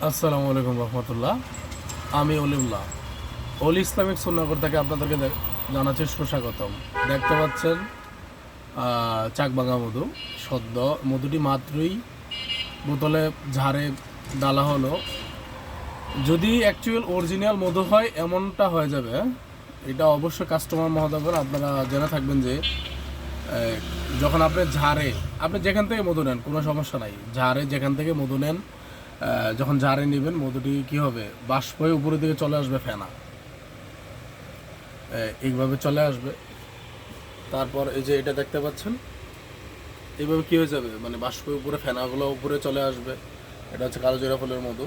আসসালামু আলাইকুম রহমতুল্লাহ। আমি অলিউল্লাহ, অলি ইসলামিক সুন্নগর থেকে আপনাদেরকে জানাচ্ছি সুস্বাগতম। দেখতে পাচ্ছেন চাকবাঙ্গা মধু, সদ্য মধুটি মাত্রই বোতলে ঝাড়ে ডালা হলো। যদি অ্যাকচুয়াল অরিজিনাল মধু হয় এমনটা হয়ে যাবে। এটা অবশ্যই কাস্টমার মহোদয়গণ আপনারা জেনে থাকবেন যে যখন আপনি ঝাড়ে, আপনি যেখান থেকে মধু নেন কোনো সমস্যা নাই, ঝাড়ে যেখান থেকে মধু নেন, যখন জারে নেবেন মধুটি কি হবে, বাষ্প হয়ে উপরের দিকে চলে আসবে, ফেনা এইভাবে চলে আসবে। তারপর এই যে এটা দেখতে পাচ্ছেন, এইভাবে কি হয়ে যাবে, মানে বাষ্প হয়ে উপরে ফেনাগুলো উপরে চলে আসবে। এটা হচ্ছে কালোজিরা ফুলের মধু।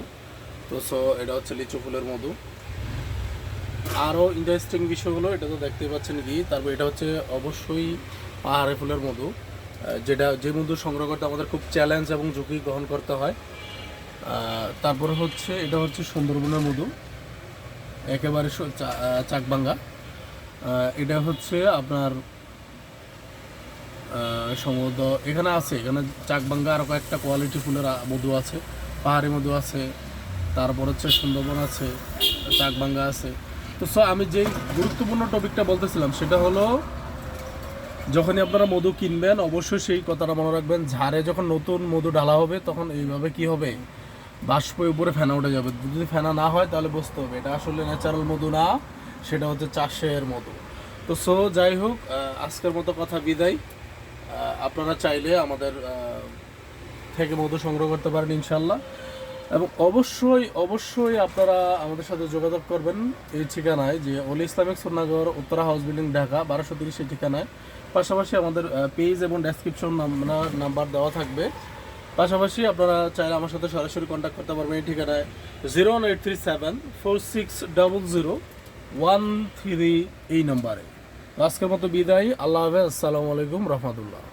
তো এটা হচ্ছে লিচু ফুলের মধু। আরও ইন্টারেস্টিং বিষয়গুলো এটা তো দেখতেই পাচ্ছেন কি। তারপর এটা হচ্ছে অবশ্যই পাহাড়ি ফুলের মধু, যে মধু সংগ্রহ করতে আমাদের খুব চ্যালেঞ্জ এবং ঝুঁকি গ্রহণ করতে হয়। তারপরে হচ্ছে এটা হচ্ছে সুন্দরবনের মধু, একেবারে চাকবাঙ্গা। এটা হচ্ছে আপনার সম্ভবত এখানে আছে, এখানে চাকবাঙ্গা আরও কয়েকটা কোয়ালিটি ফুলের মধু আছে, পাহাড়ি মধু আছে, তারপর হচ্ছে সুন্দরবন আছে, চাকবাঙ্গা আছে। তো আমি যেই গুরুত্বপূর্ণ টপিকটা বলতেছিলাম সেটা হলো, যখনই আপনারা মধু কিনবেন অবশ্যই সেই কথাটা মনে রাখবেন, ঝাড়ে যখন নতুন মধু ঢালা হবে তখন এইভাবে কি হবে, বাষ্প উপরে ফেনা উঠে যাবে। যদি ফেনা না হয় তাহলে বুঝতে হবে এটা আসলে ন্যাচারাল মধু না, সেটা হচ্ছে চাষের মধু। তো যাই হোক, আজকের মতো কথা বিদায়। আপনারা চাইলে আমাদের থেকে মধু সংগ্রহ করতে পারেন ইনশাল্লাহ, এবং অবশ্যই অবশ্যই আপনারা আমাদের সাথে যোগাযোগ করবেন এই ঠিকানায়, যে অলি ইসলামিক সুন্নাগর, উত্তরা হাউস বিল্ডিং, ঢাকা 1230 এই ঠিকানায়। পাশাপাশি আমাদের পেজ এবং ডেসক্রিপশন নাম্বার দেওয়া থাকবে। পাশাপাশি আপনারা চাইলে আমার সাথে সরাসরি কন্ট্যাক্ট করতে পারবেন এই ঠিকানায় 01837460013 এই নম্বরে। আজকের মতো বিদায়। আল্লাহ হাফেজ। আসসালামু আলাইকুম রহমতুল্লাহ।